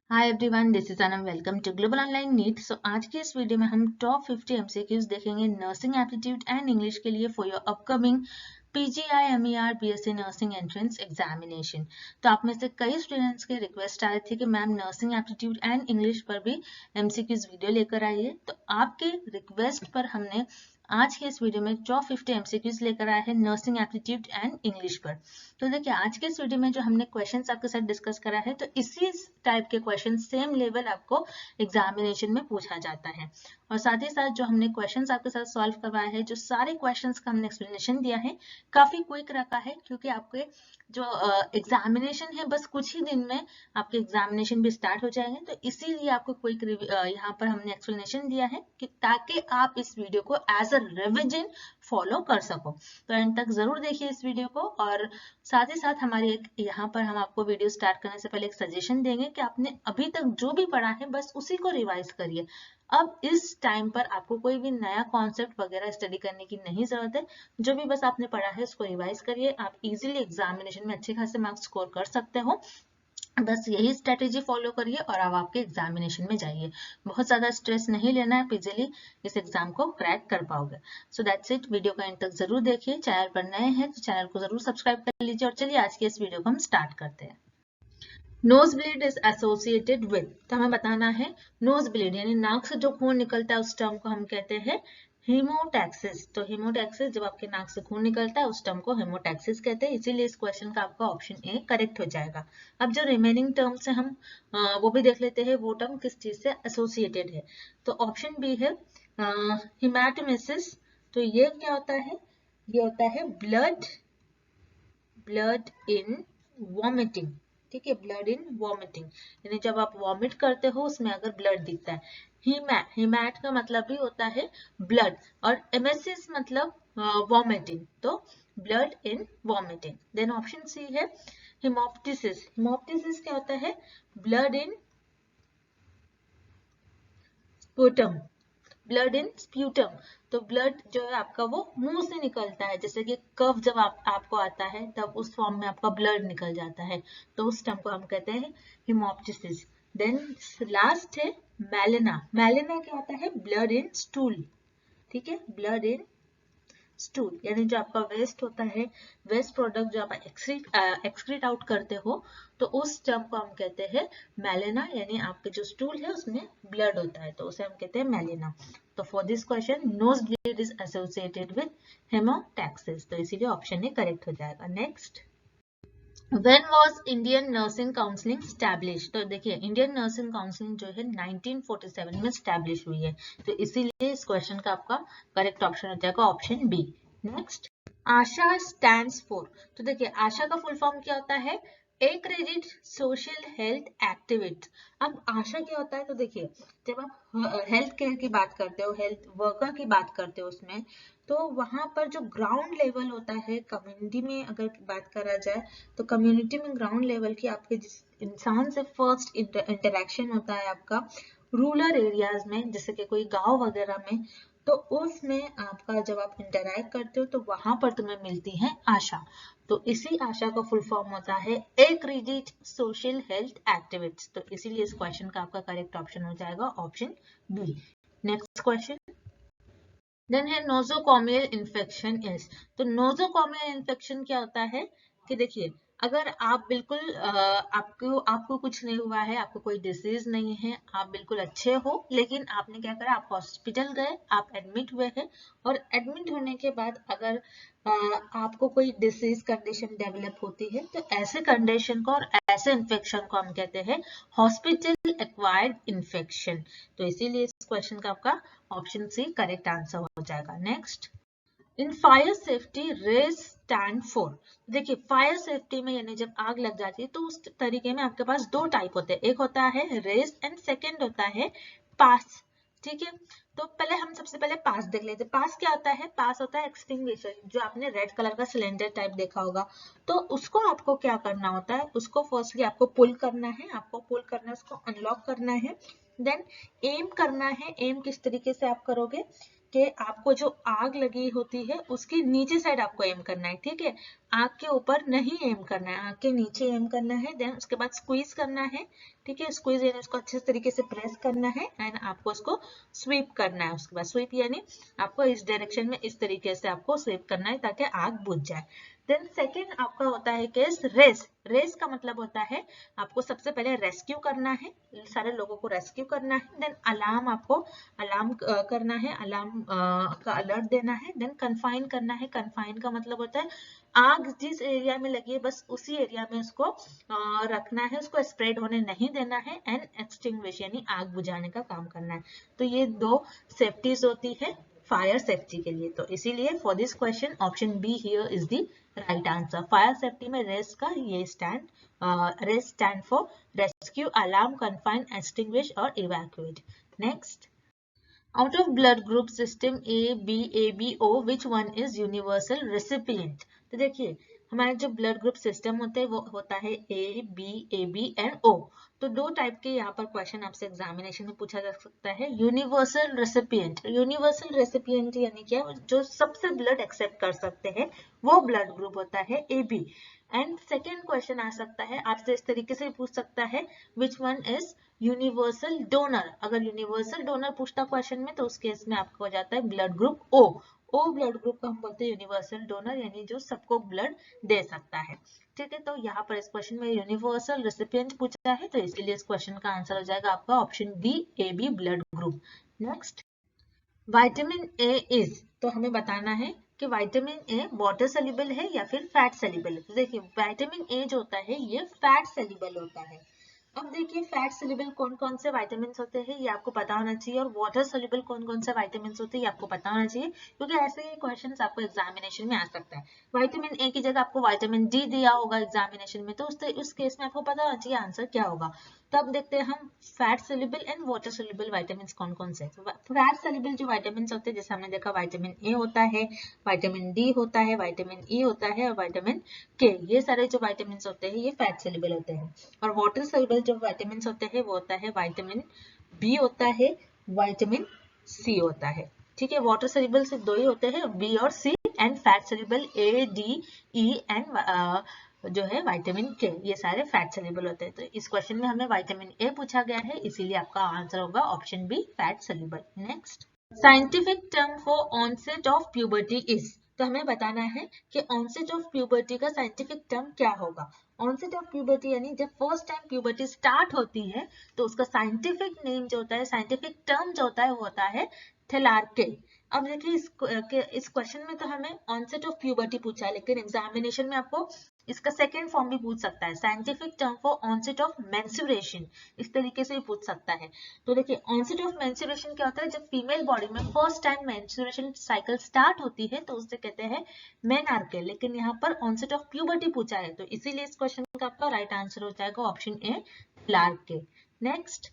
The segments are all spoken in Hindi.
Hi everyone, this is Anam. Welcome to Global Online NEET. So आज के इस वीडियो में हम टॉप 50 एमसीक्यूज देखेंगे नर्सिंग एप्टीट्यूड एंड इंग्लिश के लिए for your upcoming PGI-MER BSc nursing entrance examination. तो आप में से कई स्टूडेंट्स के रिक्वेस्ट आए थे कि ma'am nursing aptitude and English पर भी एमसीक्यूज वीडियो लेकर आइए। तो आपके रिक्वेस्ट पर हमने आज के इस वीडियो में टॉप 50 एमसीक्यूज लेकर आए हैं नर्सिंग एप्टीट्यूड एंड इंग्लिश पर। तो देखिए, आज के इस वीडियो में जो हमने क्वेश्चंस आपके साथ डिस्कस करा है, तो इसी टाइप के क्वेश्चन सेम लेवल आपको एग्जामिनेशन में पूछा जाता है। और साथ ही साथ जो हमने क्वेश्चंस आपके साथ सॉल्व करवाए हैं, जो सारे क्वेश्चंस का हमने एक्सप्लेनेशन दिया है, काफी क्विक रखा है, क्योंकि आपके जो एग्जामिनेशन है बस कुछ ही दिन में आपके एग्जामिनेशन भी स्टार्ट हो जाएंगे। तो इसीलिए आपको क्विक यहाँ पर हमने एक्सप्लेनेशन दिया है कि ताकि आप इस वीडियो को एज अ रिविजन फॉलो कर सको। तो एंड तक जरूर देखिए इस वीडियो को। और साथ ही साथ हमारी एक यहाँ पर हम आपको वीडियो स्टार्ट करने से पहले एक सजेशन देंगे कि आपने अभी तक जो भी पढ़ा है बस उसी को रिवाइज करिए। अब इस टाइम पर आपको कोई भी नया कॉन्सेप्ट वगैरह स्टडी करने की नहीं जरूरत है। जो भी बस आपने पढ़ा है उसको रिवाइज करिए। आप इजीली एग्जामिनेशन में अच्छे खासे मार्क्स स्कोर कर सकते हो। बस यही स्ट्रेटेजी फॉलो करिए और अब आपके एग्जामिनेशन में जाइए। बहुत ज्यादा स्ट्रेस नहीं लेना है, इजीली इस एग्जाम को क्रैक कर पाओगे। So that's it. वीडियो का एंड तक जरूर देखिए। चैनल पर नए हैं तो चैनल को जरूर सब्सक्राइब कर लीजिए। और चलिए आज के इस वीडियो को हम स्टार्ट करते हैं। Knows bleed is associated with, तो हमें बताना है नोज ब्लीड यानी नाक से जो खून निकलता है उस टर्म को हम कहते हैं हीमोटैक्सिस। तो हीमोटैक्सिस, जब आपके नाक से खून निकलता है उस टर्म को हीमोटैक्सिस कहते हैं। इसीलिए इस क्वेश्चन का आपका ऑप्शन ए करेक्ट हो जाएगा। अब जो रिमेनिंग टर्म से हम वो भी देख लेते हैं, वो टर्म किस चीज से एसोसिएटेड है। तो ऑप्शन बी है हिमेटोमेसिस। तो ये क्या होता है? ये होता है ब्लड इन वॉमिटिंग। ठीक है, ब्लड इन वॉमिटिंग यानी जब आप वॉमिट करते हो उसमें अगर ब्लड दिखता है। हिमैट का मतलब भी होता है ब्लड, और एमेसिस मतलब वॉमिटिंग। तो blood in vomiting. Then option C है हिमोप्टिसिस। हिमोप्टिसिस क्या होता है? Blood in sputum. Blood in sputum. तो ब्लड जो है आपका वो मुंह से निकलता है, जैसे कि कफ जब आपको आता है तब उस फॉर्म में आपका ब्लड निकल जाता है, तो उस टर्म को हम कहते हैं हिमोप्टिसिस। देन लास्ट है मेलेना। मेलेना क्या होता है? ब्लड इन स्टूल। ठीक है, ब्लड इन स्टूल यानी जो आपका वेस्ट होता है, वेस्ट प्रोडक्ट जो आप एक्सक्रीट आउट करते हो, तो उस टर्म को हम कहते हैं मेलेना। यानी आपके जो स्टूल है उसमें ब्लड होता है, तो उसे हम कहते हैं मेलेना। तो for this question nose bleed is associated with hemotaxis, तो इसीलिए ऑप्शन ए करेक्ट हो जाएगा। Next, When was Indian Nursing Council established? तो देखिए, इंडियन नर्सिंग काउंसिल जो है 1947 में स्टैब्लिश हुई है। तो इसीलिए इस क्वेश्चन का आपका करेक्ट ऑप्शन हो जाएगा option B. Next, ASHA stands for. तो देखिए, आशा का फुल फॉर्म क्या होता है? Accredit social health activist. अब आशा क्या होता है? तो देखिए, जब आप हेल्थ केयर की बात करते हो, हेल्थ वर्कर की बात करते हो उसमें, तो वहां पर जो ग्राउंड लेवल होता है कम्युनिटी में, अगर बात करा जाए तो कम्युनिटी में ग्राउंड लेवल की आपके जिस इंसान से फर्स्ट इंटरेक्शन होता है आपका रूरल एरियाज में, जैसे कि कोई गांव वगैरह में, तो उसमें आपका जब आप इंटरैक्ट करते हो तो वहां पर तुम्हें मिलती है आशा। तो इसी आशा का फुल फॉर्म होता है एक्रेडिट सोशल हेल्थ एक्टिविस्ट। तो इसीलिए इस क्वेश्चन का आपका करेक्ट ऑप्शन हो जाएगा option B. Next question then है नोजोकॉमियल इन्फेक्शन इज। तो नोजोकॉमियल इन्फेक्शन क्या होता है कि देखिए, अगर आप बिल्कुल आपको कुछ नहीं हुआ है, आपको कोई डिसीज नहीं है, आप बिल्कुल अच्छे हो, लेकिन आपने क्या करा, आप हॉस्पिटल गए, आप एडमिट हुए हैं, और एडमिट होने के बाद अगर आपको कोई डिसीज कंडीशन डेवलप होती है, तो ऐसे कंडीशन को और ऐसे इन्फेक्शन को हम कहते हैं हॉस्पिटल एक्वायर्ड इन्फेक्शन। तो इसीलिए इस क्वेश्चन का आपका ऑप्शन सी करेक्ट आंसर हो जाएगा। Next, in fire safety RACE stand for. देखिए, फायर सेफ्टी में यानी जब आग लग जाती है तो उस तरीके में आपके पास दो टाइप होते हैं, एक होता है रेस एंड सेकंड होता है पास। ठीक है, तो पहले हम सबसे पहले पास देख लेते हैं। पास क्या होता है? पास होता है एक्सटिंग्विशर, जो आपने रेड कलर का सिलेंडर टाइप देखा होगा। तो उसको आपको क्या करना होता है? उसको फर्स्टली आपको पुल करना है, उसको अनलॉक करना है, देन एम करना है। एम किस तरीके से आप करोगे? कि आपको जो आग लगी होती है उसके नीचे साइड आपको एम करना है, ठीक है, आग के ऊपर नहीं एम करना है, आग के नीचे एम करना है। देन उसके बाद स्क्वीज करना है, ठीक है, स्क्वीज यानी उसको अच्छे तरीके से प्रेस करना है एंड आपको उसको स्वीप करना है। उसके बाद स्वीप यानी आपको इस डायरेक्शन में इस तरीके से आपको स्वीप करना है ताकि आग बुझ जाए। देन सेकेंड आपका होता है केस रेस। रेस का मतलब होता है आपको सबसे पहले रेस्क्यू करना है, सारे लोगों को रेस्क्यू करना है। देन अलार्म, आपको अलार्म करना है, अलार्म का अलर्ट देना है। देन कन्फाइन करना है, कन्फाइन का मतलब होता है आग जिस एरिया में लगी है बस उसी एरिया में उसको रखना है, उसको स्प्रेड होने नहीं देना है। एंड एक्सटिंग्विश यानी आग बुझाने का काम करना है। तो ये दो सेफ्टीज होती है फायर सेफ्टी के लिए। तो इसीलिए for this question option B here is the right answer. Fire safety में रेस का ये stand, RACE stand for rescue, alarm, confine, extinguish और evacuate. Next, out of blood group system A B O, which one is universal recipient? तो देखिए हमारे जो ब्लड ग्रुप सिस्टम होते हैं वो होता है A B एंड O। तो दो टाइप के यहाँ पर क्वेश्चन आपसे एग्जामिनेशन में पूछा जा सकता है। यूनिवर्सल रेसिपिएंट, यूनिवर्सल रेसिपिएंट यानी क्या, जो सबसे ब्लड एक्सेप्ट कर सकते हैं वो ब्लड ग्रुप होता है AB। एंड सेकेंड क्वेश्चन आ सकता है आपसे इस तरीके से पूछ सकता है which one is universal donor. अगर यूनिवर्सल डोनर पूछता क्वेश्चन में तो उस केस में आपको हो जाता है blood group O। O blood group को हम बोलते हैं यूनिवर्सल डोनर यानी जो सबको ब्लड दे सकता है, ठीक है। तो यहाँ पर इस क्वेश्चन में यूनिवर्सल रेसिपिएंट पूछा है तो इसलिए इस क्वेश्चन का आंसर हो जाएगा आपका option D AB blood group. Next, vitamin A is, तो हमें बताना है कि विटामिन ए वाटर सोल्यूबल है या फिर फैट सोल्यूबल है। तो देखिए विटामिन ए जो होता है ये फैट सोल्यूबल होता है। अब देखिए फैट सोल्यूबल कौन कौन से विटामिन होते हैं ये आपको पता होना चाहिए, और वाटर सोल्यूबल कौन कौन से विटामिन होते हैं ये आपको पता होना चाहिए, क्योंकि ऐसे ही क्वेश्चंस आपको एग्जामिनेशन में आ सकता है। विटामिन ए की जगह आपको विटामिन डी दिया होगा एग्जामिनेशन में, तो उस केस में आपको पता होना चाहिए आंसर क्या होगा। तो अब देखते हैं हम fat soluble and water soluble vitamin कौन कौन से। फैट सोल्यूबल जो विटामिन होते हैं जैसे हमने देखा विटामिन ए होता है, विटामिन डी होता है, विटामिन ई होता है और विटामिन के, ये सारे जो विटामिन होते हैं ये फैट सोल्यूबल होते हैं। और वाटर सोल्यूबल जो विटामिन होते हैं वो होता है विटामिन बी होता है, विटामिन सी होता है, ठीक है। वाटर सोल्यूबल सिर्फ दो ही होते हैं, बी और C, and fat soluble A D E and जो है विटामिन के, ये सारे फैट सोल्यूबल होते हैं। तो इस क्वेश्चन में हमें विटामिन ए पूछा गया है इसीलिए आपका आंसर होगा option B fat soluble. Next, scientific term for onset of puberty is, तो हमें बताना है कि ऑनसेट ऑफ प्यूबर्टी का साइंटिफिक टर्म क्या होगा। ऑनसेट ऑफ प्यूबर्टी यानी जब फर्स्ट टाइम प्यूबर्टी स्टार्ट होती है तो उसका साइंटिफिक नेम जो होता है, साइंटिफिक टर्म जो होता है वो होता है थेलार्के। अब देखिए इस क्वेश्चन में तो हमें ऑनसेट ऑफ प्यूबर्टी पूछा है, लेकिन एग्जामिनेशन में आपको इसका सेकेंड फॉर्म भी पूछ सकता है, scientific term for onset of menstruation, इस तरीके से भी पूछ सकता है। तो देखिए ऑनसेट ऑफ मेंस्ट्रुएशन क्या होता है, जब फीमेल बॉडी में first time menstruation cycle start होती है तो उससे कहते हैं मेनार्के, लेकिन यहाँ पर ऑनसेट ऑफ प्यूबर्टी पूछा है तो इसीलिए इस क्वेश्चन का आपका राइट आंसर हो जाएगा option A Larke. Next,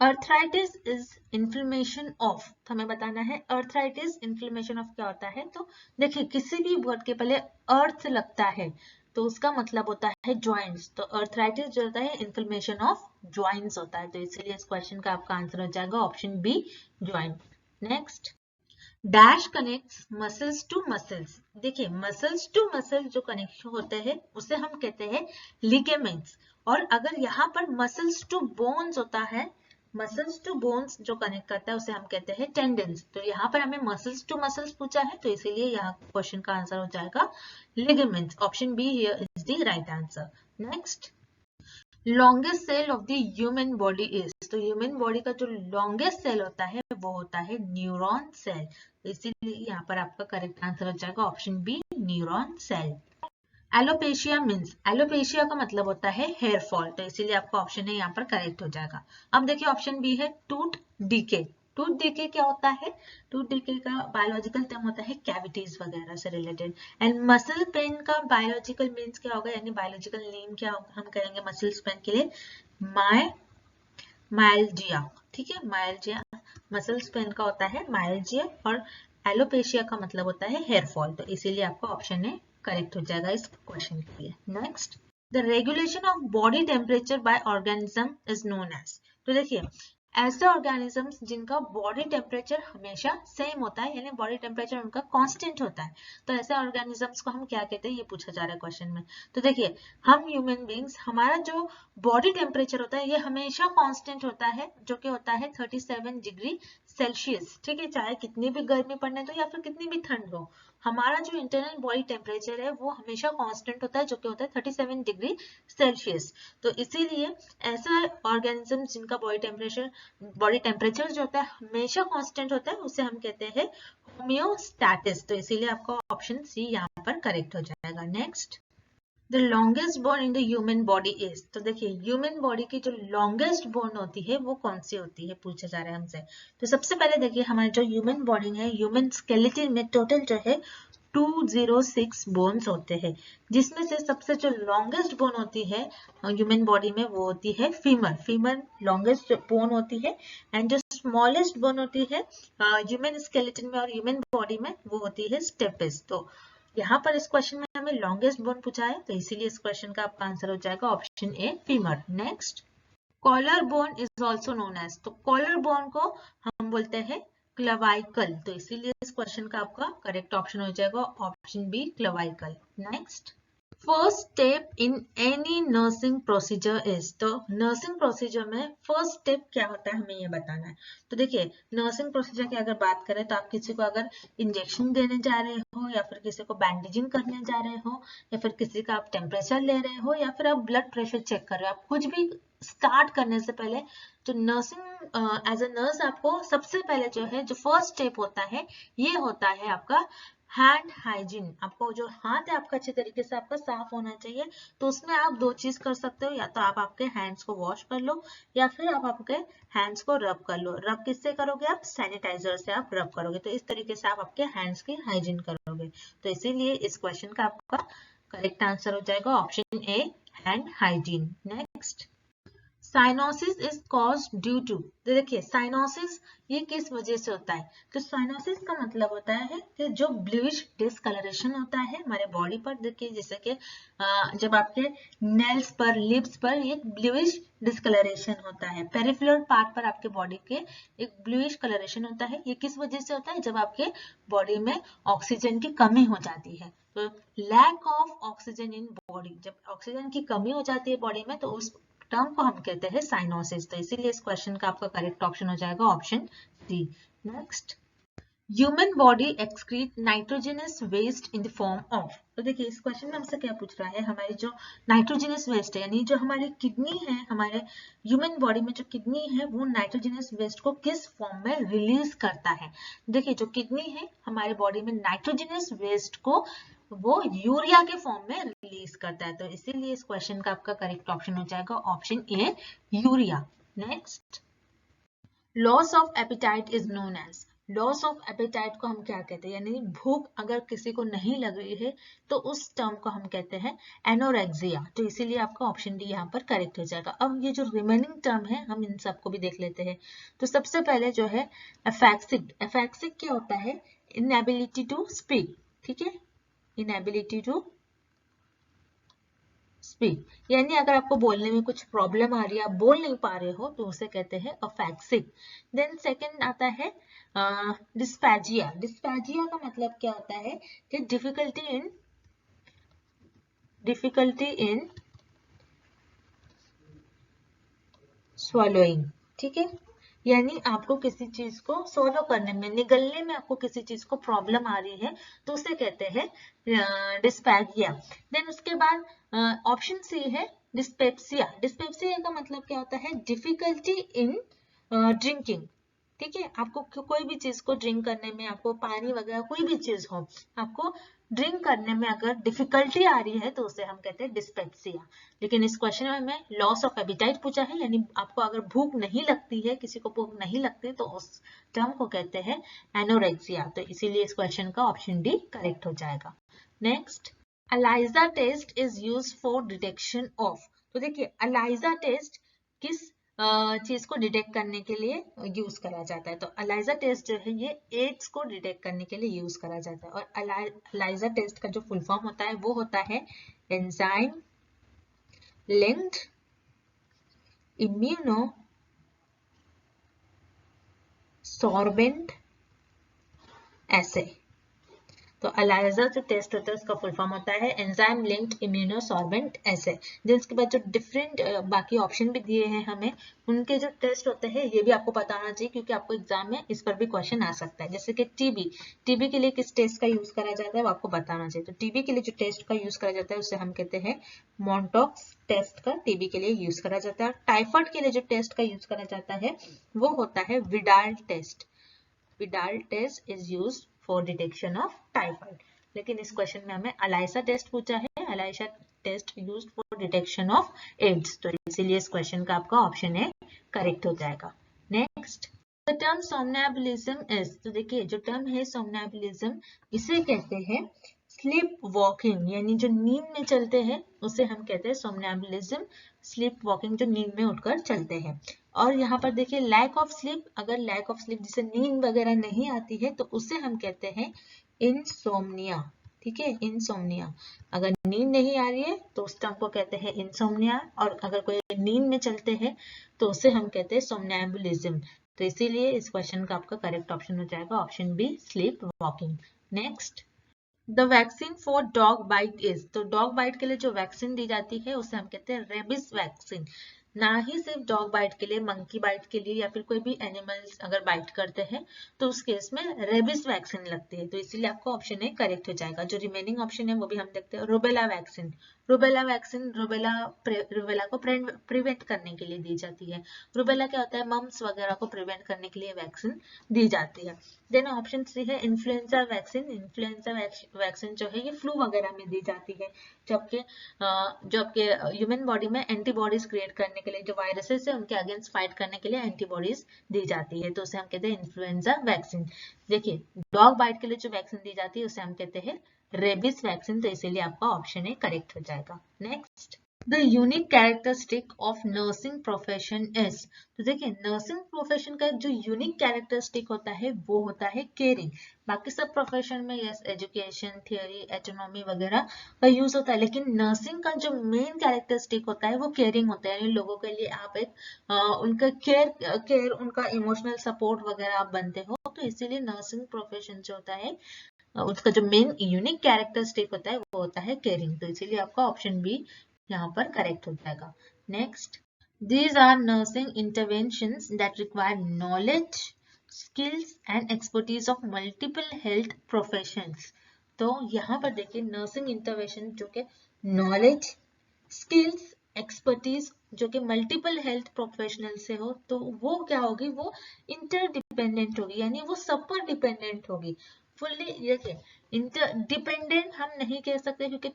arthritis is inflammation of, तो हमें बताना है अर्थराइटिस इन्फ्लेमेशन ऑफ क्या होता है। तो देखिए किसी भी वर्ड के पहले अर्थ लगता है तो उसका मतलब होता है ज्वाइंट्स, तो अर्थराइटिस जो होता है इन्फ्लेमेशन ऑफ ज्वाइंट्स होता है, तो इसीलिए इस क्वेश्चन का आपका आंसर हो जाएगा option B joint. Next, dash connects muscles to muscles, देखिए मसल्स टू मसल्स जो कनेक्शन होते हैं उसे हम कहते हैं लिगामेंट्स, और अगर यहाँ पर मसल्स टू बोन्स होता है, मसल्स टू बोन्स जो कनेक्ट करता है उसे हम कहते हैं टेंडन्स। तो यहाँ पर हमें मसल्स टू मसल्स पूछा है तो इसीलिए यहाँ क्वेश्चन का आंसर हो जाएगा ligaments, option B here is the right answer. Next, longest cell of the human body is, तो ह्यूमन बॉडी का जो लॉन्गेस्ट सेल होता है वो होता है न्यूरॉन सेल, इसीलिए यहाँ पर आपका करेक्ट आंसर हो जाएगा option B neuron cell. Alopecia means, alopecia का मतलब होता है हेयर फॉल, तो इसीलिए आपका ऑप्शन है यहाँ पर करेक्ट हो जाएगा। अब देखिए ऑप्शन बी है टूथ डीके। टूथ डीके क्या होता है, टूथ डीके का बायोलॉजिकल टर्म होता है कैविटीज वगैरह से रिलेटेड। एंड मसल पेन का बायोलॉजिकल मीन्स क्या होगा, यानी बायोलॉजिकल नेम क्या होगा, हम कहेंगे मसल्स पेन के लिए मायल्जिया, ठीक है, मायल्जिया मसल्स पेन का होता है मायल्जिया, और एलोपेशिया का मतलब होता है हेयर फॉल, तो इसीलिए आपका ऑप्शन है करेक्ट हो जाएगा इस क्वेश्चन के लिए। Next, the regulation of body temperature by organism is known as, तो देखिए ऐसे ऑर्गेनिजम्स जिनका बॉडी टेम्परेचर हमेशा सेम होता है, यानी बॉडी टेम्परेचर उनका कांस्टेंट होता है, तो ऐसे ऑर्गेनिजम्स को हम क्या कहते हैं, ये पूछा जा रहा है क्वेश्चन में। तो देखिए, हम ह्यूमन बींग्स, हमारा जो बॉडी टेम्परेचर होता है ये हमेशा कांस्टेंट होता है, जो कि होता है 37 डिग्री सेल्सियस। ठीक है, चाहे कितनी भी गर्मी पड़ने दो या फिर कितनी भी ठंड हो, हमारा जो इंटरनल बॉडी टेम्परेचर है वो हमेशा कांस्टेंट होता है, जो कि होता है 37 डिग्री सेल्सियस। तो इसीलिए ऐसा ऑर्गेनिज्म जिनका बॉडी टेम्परेचर जो होता है हमेशा कांस्टेंट होता है, उसे हम कहते हैं होमियोस्टैटिस। तो इसीलिए आपका ऑप्शन सी यहाँ पर करेक्ट हो जाएगा। Next, the longest bone in the human body is. तो देखिए, ह्यूमन बॉडी की जो लॉन्गेस्ट बोन होती है वो कौन सी होती है, पूछा जा रहा है हमसे। तो सबसे पहले देखिए, हमारे जो ह्यूमन बॉडी है, ह्यूमन स्केलेटन में टोटल जो है 206 बोन्स होते हैं, जिसमें से सबसे जो लॉन्गेस्ट बोन होती है ह्यूमन बॉडी में वो होती है फीमर। फीमर लॉन्गेस्ट बोन होती है। एंड जो स्मॉलेस्ट बोन होती है ह्यूमन स्केलेटन में और ह्यूमन बॉडी में वो होती है स्टेपिस। तो यहाँ पर इस क्वेश्चन में हमें लॉन्गेस्ट बोन पूछा है, तो इसीलिए इस क्वेश्चन का आपका आंसर हो जाएगा option A, femur. Next, collar bone is also known as. तो कॉलर बोन को हम बोलते हैं क्लवाइकल, तो इसीलिए इस क्वेश्चन का आपका करेक्ट ऑप्शन हो जाएगा option B, clavicle. Next, first step in any nursing procedure is. तो नर्सिंग प्रोसीजर में फर्स्ट स्टेप क्या होता है, हमें ये बताना है। तो देखिए, नर्सिंग प्रोसीजर की अगर बात करें तो आप किसी को अगर इंजेक्शन देने जा रहे हो, या फिर किसी को बैंडेजिंग करने जा रहे हो, या फिर किसी का आप टेम्परेचर ले रहे हो, या फिर आप ब्लड प्रेशर चेक कर रहे हो, आप कुछ भी स्टार्ट करने से पहले जो नर्सिंग एज अ नर्स आपको सबसे पहले जो है जो फर्स्ट स्टेप होता है ये होता है आपका हैंड हाइजीन। आपको जो हाथ है आपका अच्छे तरीके से आपका साफ होना चाहिए। तो उसमें आप दो चीज कर सकते हो, या तो आप आपके हैंड्स को वॉश कर लो, या फिर आप आपके हैंड्स को रब कर लो। रब किससे करोगे, आप सैनिटाइजर से आप रब करोगे। तो इस तरीके से आप आपके हैंड्स की हाइजीन करोगे। तो इसीलिए इस क्वेश्चन का आपका करेक्ट आंसर हो जाएगा option A, hand hygiene. Next, cyanosis is cause due to. तो देखिए, साइनोसिस ये किस वजह से होता है। तो साइनोसिस का मतलब होता है कि जो ब्लूइश डिस्कलरेशन होता है हमारे बॉडी पर। देखिए, जैसे कि जब आपके नेल्स पर, लिप्स पर एक ब्लूइश डिस्कलरेशन होता है, पेरिफेरल पार्ट पर आपके बॉडी के एक ब्लूइश कलरेशन होता है। ये किस वजह से होता है, जब आपके बॉडी में ऑक्सीजन की कमी हो जाती है। तो lack of oxygen in body, जब ऑक्सीजन की कमी हो जाती है बॉडी में, तो उस टर्म को हम कहते हैं साइनोसिस। तो इसीलिए इस क्वेश्चन का आपका करेक्ट ऑप्शन हो जाएगा option D. Next, human body excrete nitrogenous waste in the form of. तो देखिए, इस क्वेश्चन में हमसे क्या पूछ रहा है, हमारी जो नाइट्रोजनस वेस्ट है, यानी जो हमारी किडनी है, हमारे ह्यूमन बॉडी में जो किडनी है वो नाइट्रोजनस वेस्ट को किस फॉर्म में रिलीज करता है। देखिए, जो किडनी है हमारे बॉडी में नाइट्रोजनस वेस्ट को वो यूरिया के फॉर्म में रिलीज करता है। तो इसीलिए इस क्वेश्चन का आपका करेक्ट ऑप्शन हो जाएगा option A, urea. Next, loss of appetite is known as. Loss of appetite को हम क्या कहते हैं, यानी भूख अगर किसी को नहीं लग रही है तो उस टर्म को हम कहते हैं एनोरेक्सिया। तो इसीलिए आपका ऑप्शन डी यहाँ पर करेक्ट हो जाएगा। अब ये जो रिमेनिंग टर्म है हम इन सबको भी देख लेते हैं। तो सबसे पहले जो है एफेक्सिक। एफेक्सिक क्या होता है, इनएबिलिटी टू स्पीक। ठीक है, इनएबिलिटी टू स्पीक, यानी अगर आपको बोलने में कुछ प्रॉब्लम आ रही है, आप बोल नहीं पा रहे हो, तो उसे कहते हैं अफेक्सिक। देन सेकंड आता है डिस्पैजिया। डिस्पैजिया का मतलब क्या होता है कि डिफिकल्टी इन स्वॉलोइंग। ठीक है, यानी आपको किसी चीज को सोलो करने में, निगलने में आपको किसी चीज को प्रॉब्लम आ रही है, तो उसे कहते हैं डिस्पैजिया। देन उसके बाद ऑप्शन सी है डिस्पेप्सिया। डिस्पेप्सिया का मतलब क्या होता है, डिफिकल्टी इन ड्रिंकिंग। ठीक है, आपको कोई भी चीज को ड्रिंक करने में, आपको पानी वगैरह कोई भी चीज हो, आपको ड्रिंक करने में अगर डिफिकल्टी आ रही है तो उसे हम कहते हैं डिस्पेप्सिया। लेकिन इस क्वेश्चन में हमें लॉस ऑफ एपिटाइट पूछा है, यानी आपको अगर भूख नहीं लगती है, किसी को भूख नहीं लगती, तो उस टर्म को कहते हैं एनोरेक्सिया। तो इसीलिए इस क्वेश्चन का ऑप्शन डी करेक्ट हो जाएगा। Next, ELISA test is used for detection of. तो देखिए, अलाइजा टेस्ट किस चीज को डिटेक्ट करने के लिए यूज करा जाता है। तो अलाइजा टेस्ट जो है ये एड्स को डिटेक्ट करने के लिए यूज करा जाता है। और अलाइजा टेस्ट का जो फुल फॉर्म होता है वो होता है एंजाइम लिंक्ड इम्यूनो सॉर्बेंट एसे। तो अलाइजा जो टेस्ट होता है उसका फुल फॉर्म होता है एंजाइम लिंक्ड इम्यूनोसॉर्बेंट एसे। देन उसके बाद जो डिफरेंट बाकी ऑप्शन भी दिए हैं हमें, उनके जो टेस्ट होते हैं ये भी आपको पता होना चाहिए, क्योंकि आपको एग्जाम में इस पर भी क्वेश्चन आ सकता है। जैसे कि टीबी के लिए किस टेस्ट का यूज करा जाता है वो आपको बताना चाहिए। तो टीबी के लिए जो टेस्ट का यूज करा जाता है उसे हम कहते हैं मॉन्टॉक्स टेस्ट का टीबी के लिए यूज करा जाता है। टाइफाइड के लिए जो टेस्ट का यूज करा जाता है वो होता है Widal test. Widal test is used for detection of typhoid. लेकिन इस क्वेश्चन में हमें अलाइसा टेस्ट पूछा है, ELISA test used for detection of AIDS, तो इसीलिए इस क्वेश्चन का आपका ऑप्शन ए करेक्ट हो जाएगा। नेक्स्ट, द टर्म सोमनैबुलिज्म इज, तो देखिए जो टर्म है सोमनैबुलिज्म इसे कहते हैं स्लीप वॉकिंग, यानी जो नींद में चलते हैं उसे हम कहते हैं सोमनैबुलिज्म। स्लीप वॉकिंग जो नींद में उठकर चलते हैं। और यहाँ पर देखिए लैक ऑफ स्लीप, अगर लैक ऑफ स्लीप जिसे नींद वगैरह नहीं आती है तो उसे हम कहते हैं इंसोम्निया। ठीक है, इंसोम्निया। अगर नींद नहीं आ रही है तो उस टर्म को कहते हैं इंसोम्निया, और अगर कोई नींद में चलते हैं तो उसे हम कहते हैं सोमनैबुलिज्म। तो इसीलिए इस क्वेश्चन का आपका करेक्ट ऑप्शन हो जाएगा option B, sleep walking. Next, the vaccine for dog bite is, तो डॉग बाइट के लिए जो वैक्सीन दी जाती है उसे हम कहते हैं रेबिस वैक्सीन। ना ही सिर्फ डॉग बाइट के लिए, मंकी बाइट के लिए या फिर कोई भी एनिमल्स अगर बाइट करते हैं तो उस केस में रेबिस वैक्सीन लगती है। तो इसीलिए आपका ऑप्शन ए करेक्ट हो जाएगा। जो रिमेनिंग ऑप्शन है वो भी हम देखते हैं। Rubella vaccine, rubella vaccine rubella को प्रिवेंट करने के लिए दी जाती है। रुबेला क्या होता है, मम्स वगैरह को प्रिवेंट करने के लिए वैक्सीन दी जाती है। देन ऑप्शन सी है इन्फ्लुएंजा वैक्सीन। इन्फ्लुएंजा वैक्सीन जो है ये फ्लू वगैरह में दी जाती है, जबकि जो आपके ह्यूमन बॉडी में एंटीबॉडीज क्रिएट करने के लिए, जो वायरसेस है उनके अगेंस्ट फाइट करने के लिए एंटीबॉडीज दी जाती है, तो उसे हम कहते हैं इन्फ्लुएंजा वैक्सीन। देखिए डॉग बाइट के लिए जो वैक्सीन दी जाती है उसे हम कहते हैं रेबिस वैक्सीन, तो इसीलिए आपका ऑप्शन ए करेक्ट हो जाएगा। Next, the unique characteristic of nursing profession is, तो देखिए नर्सिंग प्रोफेशन का जो यूनिक कैरेक्टरिस्टिक होता है वो होता है केयरिंग। बाकी सब प्रोफेशन में यस एजुकेशन, थियोरी, एटोनॉमी वगैरह का यूज होता है, लेकिन नर्सिंग का जो मेन कैरेक्टरिस्टिक होता है वो केयरिंग होता है। यानी लोगों के लिए आप एक उनका केयर उनका इमोशनल सपोर्ट वगैरह आप बनते हो, तो इसीलिए नर्सिंग प्रोफेशन जो होता है उसका जो मेन यूनिक कैरेक्टरिस्टिक होता है वो होता है केयरिंग, तो इसीलिए आपका ऑप्शन बी यहाँ पर करेक्ट हो जाएगा। Next, these are nursing interventions that require knowledge, skills and expertise of multiple health professions। तो यहाँ पर देखिए नर्सिंग इंटरवेंशन जो कि नॉलेज, स्किल्स, एक्सपर्टीज जो कि मल्टीपल हेल्थ प्रोफेशनल से हो, तो वो क्या होगी, वो इंटरडिपेंडेंट होगी, यानी वो सब पर डिपेंडेंट होगी। फुल्ली देखिए इंटरडिपेंडेंट हम नहीं कह सकते क्योंकि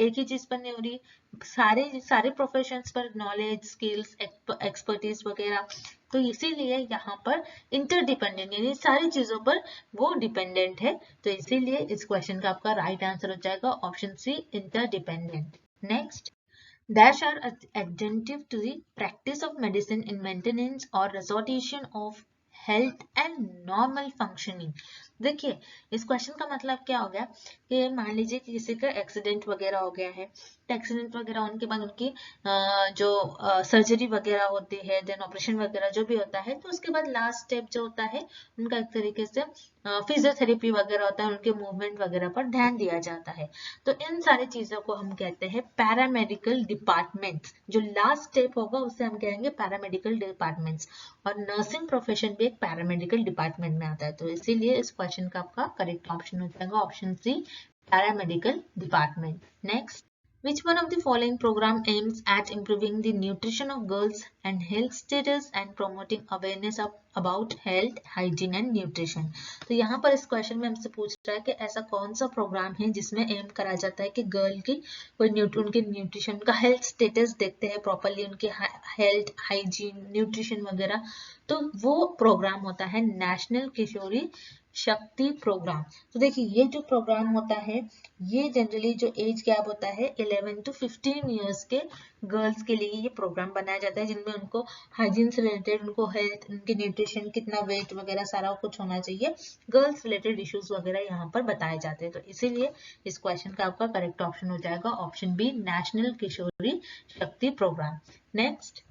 एक ही चीज पर नहीं हो रही, सारे प्रोफेशंस पर नॉलेज, स्किल्स, एक्सपर्टीज वगैरह, तो इसीलिए यहाँ पर इंटरडिपेंडेंट यानी सारी चीजों पर वो डिपेंडेंट है, तो इसीलिए इस क्वेश्चन का आपका राइट आंसर हो जाएगा option C, interdependent. Next, dash are adjunctive to the practice of medicine in maintenance or restoration of health and normal functioning. देखिए इस क्वेश्चन का मतलब क्या हो गया कि मान लीजिए कि किसी का एक्सीडेंट वगैरह हो गया है, तो एक्सीडेंट वगैरह होने के बाद उनकी जो सर्जरी वगैरह होती है, देन ऑपरेशन वगैरह जो भी होता है, तो उसके बाद लास्ट स्टेप जो होता है उनका एक तरीके से फिजियोथेरेपी वगैरह होता है, उनके मूवमेंट वगैरह पर ध्यान दिया जाता है। तो इन सारी चीजों को हम कहते हैं पैरामेडिकल डिपार्टमेंट्स। जो लास्ट स्टेप होगा उसे हम कहेंगे पैरामेडिकल डिपार्टमेंट्स, और नर्सिंग प्रोफेशन भी एक पैरामेडिकल डिपार्टमेंट में आता है, तो इसीलिए इस क्वेश्चन का आपका करेक्ट ऑप्शन हो जाएगा option C, paramedical department. Next, which one of the following program aims at improving the nutrition of girls and health status and promoting awareness about health, hygiene and nutrition। तो यहाँ पर इस क्वेश्चन में हमसे पूछ रहा है कि ऐसा कौन सा प्रोग्राम है जिसमें एम करा जाता है कि गर्ल की कोई उनके न्यूट्रिशन का हेल्थ स्टेटस देखते हैं प्रॉपरली, उनके हेल्थ, हाइजीन, न्यूट्रिशन वगैरह, तो वो प्रोग्राम होता है नेशनल किशोरी शक्ति प्रोग्राम। तो देखिए ये जो प्रोग्राम होता है ये जनरली जो एज गैप होता है 11 to 15 इयर्स के गर्ल्स के लिए ये प्रोग्राम बनाया जाता है, जिनमें उनको हाइजीन से रिलेटेड, उनको हेल्थ, उनके न्यूट्रिशन, कितना वेट वगैरह सारा कुछ होना चाहिए, गर्ल्स रिलेटेड इश्यूज वगैरह यहाँ पर बताए जाते हैं, तो इसीलिए इस क्वेश्चन का आपका करेक्ट ऑप्शन हो जाएगा option B, national Kishori Shakti programme. Next,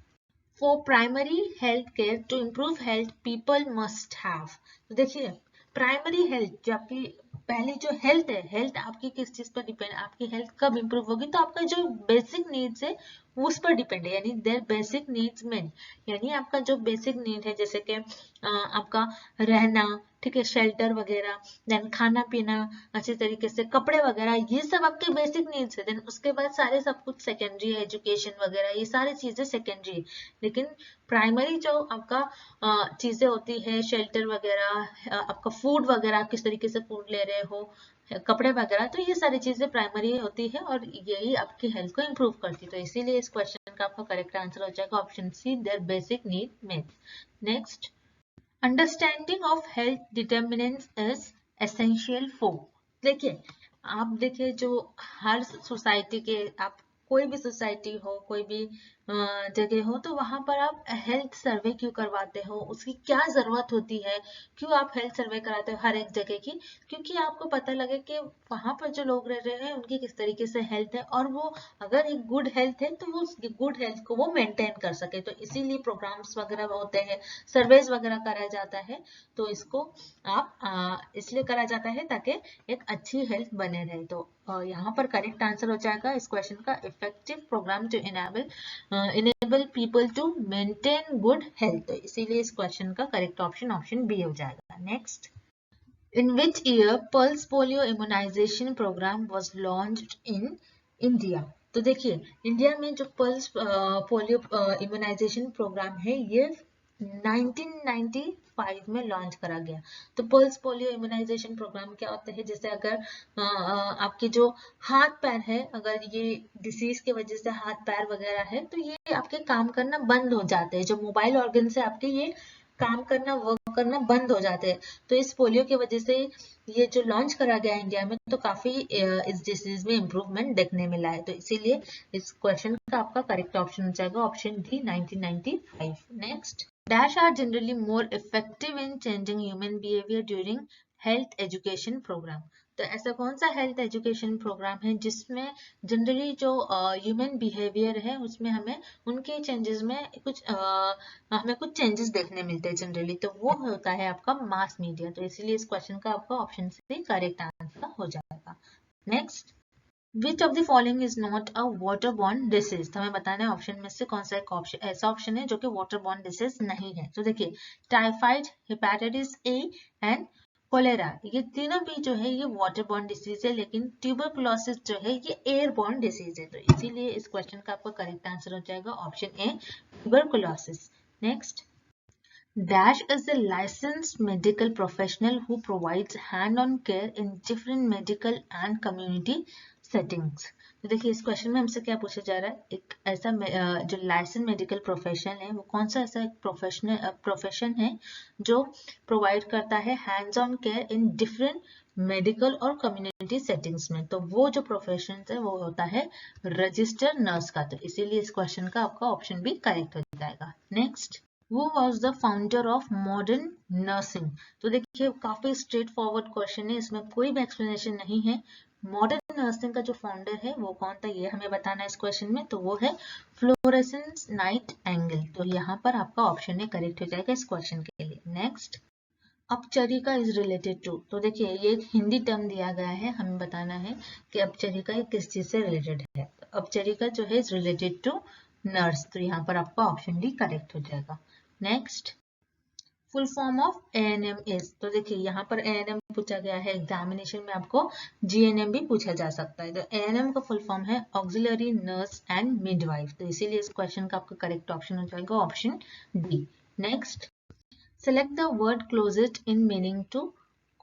for primary health care to improve health people must have. तो देखिए प्राइमरी हेल्थ जो आपकी पहली जो हेल्थ है, हेल्थ आपकी किस चीज पर डिपेंड, आपकी हेल्थ कब इंप्रूव होगी, तो आपका जो बेसिक नीड्स है उस पर डिपेंड है, यानी देयर बेसिक नीड्स मेन, यानी आपका जो बेसिक नीड है जैसे कि आपका रहना, ठीक है, शेल्टर वगैरह, देन खाना पीना अच्छे तरीके से, कपड़े वगैरह, ये सब आपके बेसिक नीड्स है। देन उसके बाद सारे सब कुछ सेकेंडरी है, एजुकेशन वगैरह, ये सारी चीजें सेकेंडरी है। लेकिन प्राइमरी जो आपका चीजें होती है, शेल्टर वगैरह, आपका फूड वगैरह, किस तरीके से फूड ले रहे हो, कपड़े वगैरह, तो ये सारी चीजें प्राइमरी होती है और यही आपकी हेल्थ को इम्प्रूव करती है। तो इसीलिए इस क्वेश्चन का आपका करेक्ट आंसर हो जाएगा option C, their basic need met. Next, understanding of health determinants is essential for. देखिए आप देखिए जो हर सोसाइटी के, आप कोई भी सोसाइटी हो, कोई भी जगह हो, तो वहां पर आप हेल्थ सर्वे क्यों करवाते हो, उसकी क्या जरूरत होती है, क्यों आप हेल्थ सर्वे कराते हो हर एक जगह की, क्योंकि आपको पता लगे कि वहां पर जो लोग रह रहे हैं उनकी किस तरीके से हेल्थ है, और वो अगर एक गुड हेल्थ है तो वो गुड हेल्थ को वो मेंटेन कर सके। तो इसीलिए प्रोग्राम्स वगैरह होते हैं, सर्वेज वगैरह कराया जाता है। तो इसको आप इसलिए करा जाता है ताकि एक अच्छी हेल्थ बने रहे। तो यहाँ पर करेक्ट आंसर हो जाएगा इस क्वेश्चन का, effective programme to enable people to maintain good health. तो इसीलिए इस क्वेश्चन का करेक्ट ऑप्शन ऑप्शन बी हो जाएगा। Next, in which year pulse polio immunisation programme was launched in India. तो देखिए इंडिया में जो पल्स पोलियो इम्यूनाइजेशन प्रोग्राम है ये 1995 में लॉन्च करा गया। तो पल्स पोलियो इम्यूनाइजेशन प्रोग्राम क्या होता है, जैसे अगर आपके जो हाथ पैर है, अगर ये डिसीज की वजह से हाथ पैर वगैरह है, तो ये आपके काम करना बंद हो जाते हैं, जो मोबाइल ऑर्गन से आपके ये काम करना, वर्क करना बंद हो जाते हैं। तो इस पोलियो की वजह से ये जो लॉन्च करा गया इंडिया में, तो काफी इस डिसीज में इम्प्रूवमेंट देखने मिला है। तो इसीलिए इस क्वेश्चन का आपका करेक्ट ऑप्शन हो जाएगा option D, 1995। Next, dash are generally more effective in changing human behaviour during health education programme. तो ऐसा कौन सा हेल्थ एजुकेशन प्रोग्राम है जिसमें जनरली जो ह्यूमन बिहेवियर है उसमें हमें उनके चेंजेस में कुछ हमें कुछ चेंजेस देखने मिलते हैं जनरली, तो वो होता है आपका मास मीडिया। तो इसीलिए इस क्वेश्चन का आपका ऑप्शन सी करेक्ट आंसर हो जाएगा। Next, which of the following is not a water borne disease. तो हमें बताना है ऑप्शन में से कौन सा एक ऑप्शन ऐसा ऑप्शन है जो कि वाटर बॉर्न डिसीज नहीं है। तो देखिए typhoid, hepatitis A and cholera, ये तीनों भी जो है ये वाटर बॉर्न डिसीज है, लेकिन ट्यूबरकुलोसिस जो है ये एयर बॉर्न डिसीज है। तो इसीलिए इस क्वेश्चन का आपका करेक्ट आंसर हो जाएगा option A, tuberculosis. Next, Dash is a licensed medical professional who provides hand-on care in different medical and community settings. तो देखिए इस क्वेश्चन में हमसे क्या पूछा जा रहा है, एक ऐसा जो लाइसेंस मेडिकल प्रोफेशन है वो कौन सा ऐसा एक प्रोफेशन है जो प्रोवाइड करता है hands on care in different medical और कम्युनिटी सेटिंग्स में। तो वो जो प्रोफेशन है वो होता है रजिस्टर्ड नर्स का। तो इसीलिए इस क्वेश्चन का आपका ऑप्शन भी करेक्ट हो जाएगा। Next, Who was the founder of modern nursing? तो देखिए काफी स्ट्रेट फॉरवर्ड क्वेश्चन है, इसमें कोई भी एक्सप्लेनेशन नहीं है। मॉडर्न नर्सिंग का जो फाउंडर है वो कौन था ये हमें बताना है इस क्वेश्चन में, तो वो है फ्लोरेंस नाइटिंगेल। तो यहाँ पर आपका ऑप्शन ए करेक्ट हो जाएगा इस क्वेश्चन के लिए। नेक्स्ट, अपचरिका इज रिलेटेड टू। तो देखिए ये एक हिंदी टर्म दिया गया है, हमें बताना है कि अपचरिका किस चीज से रिलेटेड है। अपचरिका जो है इज रिलेटेड टू नर्स। तो यहाँ पर आपका ऑप्शन डी करेक्ट हो जाएगा। Next, full form of ANM is. तो देखिए यहाँ पर एएनएम पूछा गया है, एग्जामिनेशन में आपको जीएनएम भी पूछा जा सकता है। तो एएनएम का फुल फॉर्म है ऑक्सिलरी नर्स एंड मिडवाइफ। तो इसीलिए इस क्वेश्चन का आपका करेक्ट ऑप्शन हो जाएगा option D. Next, select the word closest in meaning to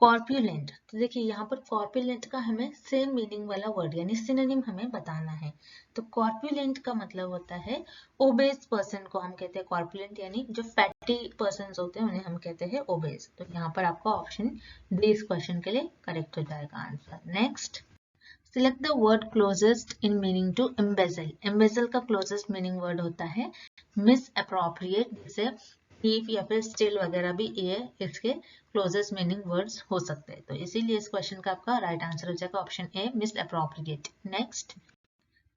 corpulent. तो देखिए यहाँ पर कॉर्पुलेंट का हमें सेम मीनिंग वाला वर्ड यानी सिनोनिम हमें बताना है। तो कॉर्पुलेंट का मतलब होता है ओबेस पर्सन को हम कहते हैं कॉर्पुलेंट, यानी जो फैटी पर्सन होते हैं उन्हें हम कहते हैं ओबेस। तो यहाँ पर आपका ऑप्शन डी इस क्वेश्चन के लिए करेक्ट हो जाएगा answer. Next, select the word closest in meaning to embezzle. Embezzle का क्लोजेस्ट मीनिंग वर्ड होता है मिस अप्रोप्रिएट, जैसे हीप या फिर स्टिल वगैरह भी ये इसके क्लोजेस्ट मीनिंग वर्ड्स हो सकते हैं। तो इसीलिए इस क्वेश्चन का आपका राइट आंसर हो जाएगा option A, misappropriate. Next,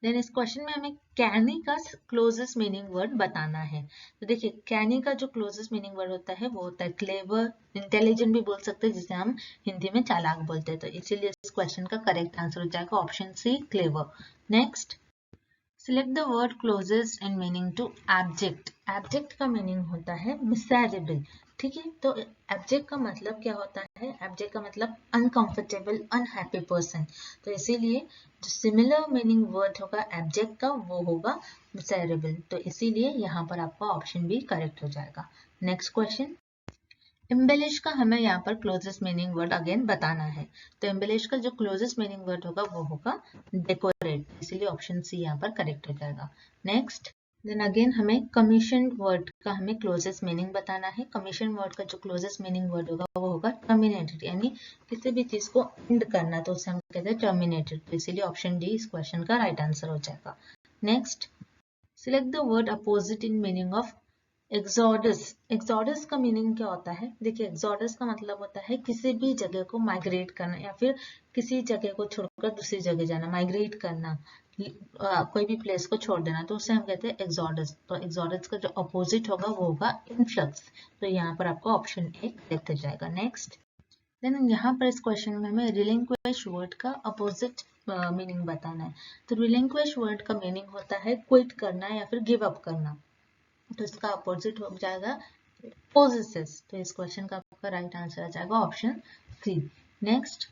then इस क्वेश्चन में हमें कैनी का क्लोजेस्ट मीनिंग वर्ड बताना है। तो देखिए कैनी का जो क्लोजेस्ट मीनिंग वर्ड होता है वो होता है क्लेवर, इंटेलिजेंट भी बोल सकते हैं, जिसे हम हिंदी में चालाक बोलते हैं। तो इसीलिए इस क्वेश्चन का करेक्ट आंसर हो जाएगा option C, clever. Next, select the word closest in meaning to abject. Abject का मीनिंग होता है मिसरेबल। ठीक है, तो एब्जेक्ट का मतलब क्या होता है? एब्जेक्ट का मतलब अनकंफर्टेबल, अनहैप्पी पर्सन। तो इसीलिए जो सिमिलर मीनिंग वर्ड होगा एब्जेक्ट का वो होगा मिसरेबल। तो इसीलिए यहाँ पर आपका ऑप्शन बी करेक्ट हो जाएगा। नेक्स्ट क्वेश्चन, एम्बेलिश का हमें यहाँ पर क्लोजेस्ट मीनिंग वर्ड अगेन बताना है। तो एम्बेलिश का जो क्लोजेस्ट मीनिंग वर्ड होगा वो होगा डेकोरेट, इसीलिए ऑप्शन सी यहाँ पर करेक्ट हो जाएगा। नेक्स्ट, देन अगेन हमें कमीशन वर्ड का हमें क्लोजेस्ट मीनिंग बताना है। कमीशन वर्ड का जो क्लोजेस्ट मीनिंग वर्ड होगा वो होगा टर्मिनेटेड, यानी किसी भी चीज को एंड करना, तो उसे हम कहते हैं टर्मिनेटेड। तो इसीलिए ऑप्शन डी इस क्वेश्चन का राइट आंसर हो जाएगा। Next, select the word opposite in meaning of exodus. Exodus का मीनिंग क्या होता है? देखिए एक्सोडस का मतलब होता है किसी भी जगह को माइग्रेट करना या फिर किसी जगह को छोड़कर दूसरी जगह जाना, माइग्रेट करना, कोई भी प्लेस को छोड़ देना, तो उसे हम कहते हैं एक्सोडस। तो एक्सोडस का जो अपोजिट होगा वो होगा इनफ्लक्स। तो यहाँ पर आपका ऑप्शन ए करेक्ट हो जाएगा। नेक्स्ट, देन यहाँ पर इस क्वेश्चन में हमें रिलिंक्विश वर्ड का अपोजिट मीनिंग बताना है। तो रिलिंक्विश वर्ड का मीनिंग होता है क्विट करना या फिर गिव अप करना। तो इसका अपोजिट हो जाएगा पोजेसेस। तो इस क्वेश्चन का आपका राइट आंसर आ जाएगा ऑप्शन सी। नेक्स्ट,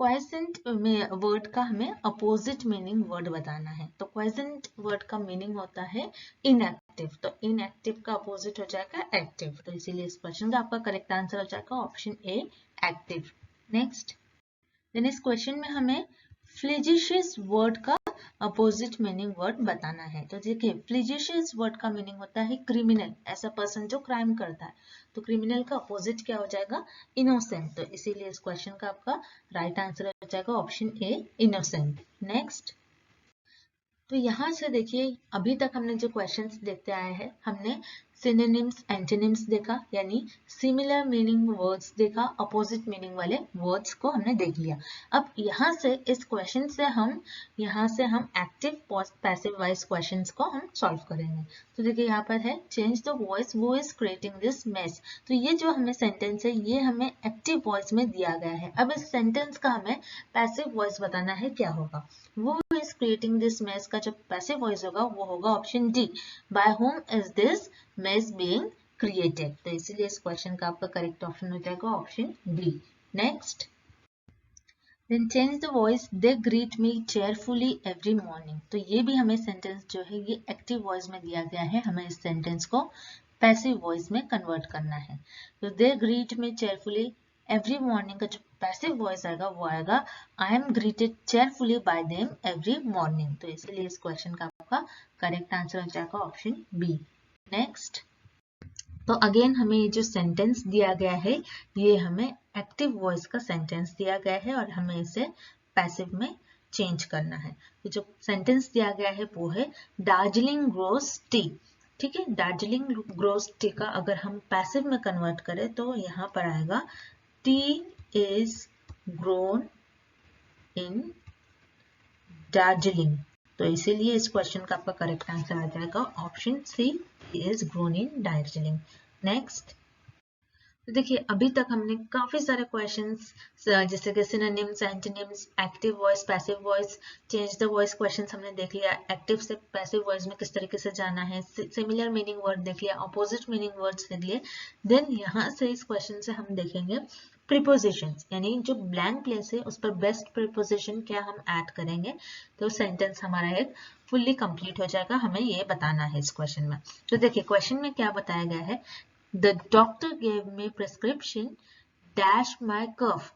क्वाइसेंट में वर्ड का हमें अपोजिट मीनिंग वर्ड बताना है। तो क्वाइसेंट वर्ड का मीनिंग होता है इनएक्टिव। तो इनएक्टिव का अपोजिट हो जाएगा एक्टिव। तो इसीलिए इस क्वेश्चन का आपका करेक्ट आंसर हो जाएगा option A, active. Next, then इस क्वेश्चन में हमें फ्लिजिशियस वर्ड का अपोजिट मीनिंग वर्ड बताना है। तो देखिए फ्लिजिशियस वर्ड का मीनिंग होता है क्रिमिनल, ऐसा पर्सन जो क्राइम करता है। तो क्रिमिनल का अपोजिट क्या हो जाएगा? इनोसेंट। तो इसीलिए इस क्वेश्चन का आपका राइट आंसर हो जाएगा ऑप्शन ए, इनोसेंट। नेक्स्ट, तो यहाँ से देखिए अभी तक हमने जो क्वेश्चंस देखते आए हैं, हमने सिनोनिम्स, एंटोनिम्स देखा, यानी सिमिलर मीनिंग वर्ड्स देखा, अपोजिट मीनिंग वाले वर्ड्स को हमने देख लिया। अब यहाँ से इस क्वेश्चन से हम एक्टिव पैसिव वॉइस क्वेश्चंस को हम सॉल्व करेंगे। तो देखिए यहाँ पर है चेंज द वॉइस वो इज क्रिएटिंग दिस मेस। तो ये जो हमें सेंटेंस है ये हमें एक्टिव वॉइस में दिया गया है। अब इस सेंटेंस का हमें पैसिव वॉइस बताना है, क्या होगा? वो इज क्रिएटिंग दिस मेस का जो पैसिव वॉइस होगा वो होगा option D, by whom is this mess being created. तो इसीलिए इस क्वेश्चन का आपका करेक्ट ऑप्शन हो जाएगा option B. Next, then change the voice, they greet me cheerfully every morning। तो ये भी हमें सेंटेंस जो है ये एक्टिव वॉइस में दिया गया है, हमें इस सेंटेंस को पैसिव वॉइस में कन्वर्ट करना है। तो they greet me cheerfully every morning का जो पैसिव वॉइस आएगा वो आएगा I am greeted cheerfully by them every morning। तो इसलिए इस क्वेश्चन का आपका करेक्ट आंसर हो जाएगा ऑप्शन बी। नेक्स्ट, तो अगेन हमें ये जो सेंटेंस दिया गया है ये हमें एक्टिव वॉइस का सेंटेंस दिया गया है और हमें इसे पैसिव में चेंज करना है। तो जो सेंटेंस दिया गया है वो है दार्जिलिंग ग्रोस टी। ठीक है, दार्जिलिंग ग्रोस टी का अगर हम पैसिव में कन्वर्ट करें तो यहाँ पर आएगा T is grown in Darjeeling. तो इसीलिए इस क्वेश्चन का आपका करेक्ट आंसर आ जाएगा option C, is grown in Darjeeling. Next, तो देखिए अभी तक हमने काफी सारे क्वेश्चंस जैसे कि synonyms, antonyms, active voice, passive voice, change the voice questions हमने देख लिया, एक्टिव से पैसिव वॉइस में किस तरीके से जाना है, सिमिलर मीनिंग वर्ड देख लिया, अपोजिट मीनिंग वर्ड्स देख लिए। देन यहाँ से इस क्वेश्चन से हम देखेंगे प्रीपोजिशंस, यानी जो ब्लैंक प्लेस है उस पर बेस्ट प्रीपोजिशन क्या हम ऐड करेंगे तो सेंटेंस हमारा एक फुल्ली कंप्लीट हो जाएगा। हमें ये बताना है इस क्वेश्चन में। तो देखिए क्वेश्चन में क्या बताया गया है, The doctor gave me prescription dash my cough।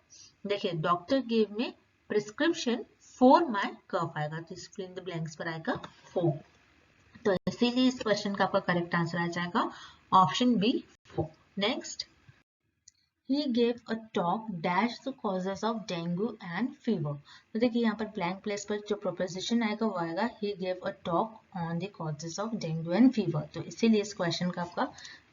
देखिए doctor gave me prescription for my cough आएगा, तो फिल इन द ब्लैंक्स पर आएगा for। तो इसीलिए इस क्वेश्चन का आपका करेक्ट आंसर आ जाएगा option B, for। Next, He gave a talk dash the causes of dengue and fever। तो देखिए यहाँ पर ब्लैंक प्लेस पर जो प्रोपोजिशन आएगा वो आएगा He gave a talk on the causes of dengue and fever। तो इसीलिए इस क्वेश्चन का आपका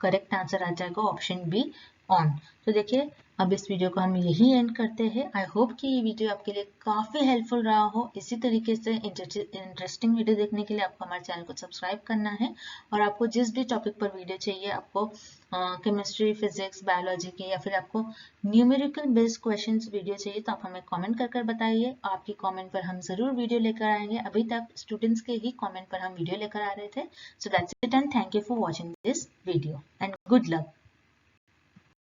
करेक्ट आंसर आ जाएगा ऑप्शन बी, ऑन। तो देखिए अब इस वीडियो को हम यही एंड करते हैं। आई होप कि ये वीडियो आपके लिए काफ़ी हेल्पफुल रहा हो। इसी तरीके से इंटरेस्टिंग वीडियो देखने के लिए आपको हमारे चैनल को सब्सक्राइब करना है, और आपको जिस भी टॉपिक पर वीडियो चाहिए, आपको केमिस्ट्री, फिजिक्स, बायोलॉजी की, या फिर आपको न्यूमेरिकल बेस्ड क्वेश्चंस वीडियो चाहिए, तो आप हमें कमेंट कर बताइए। आपकी कमेंट पर हम ज़रूर वीडियो लेकर आएंगे। अभी तक स्टूडेंट्स के ही कमेंट पर हम वीडियो लेकर आ रहे थे। So that's it and thank you for watching this video and good luck.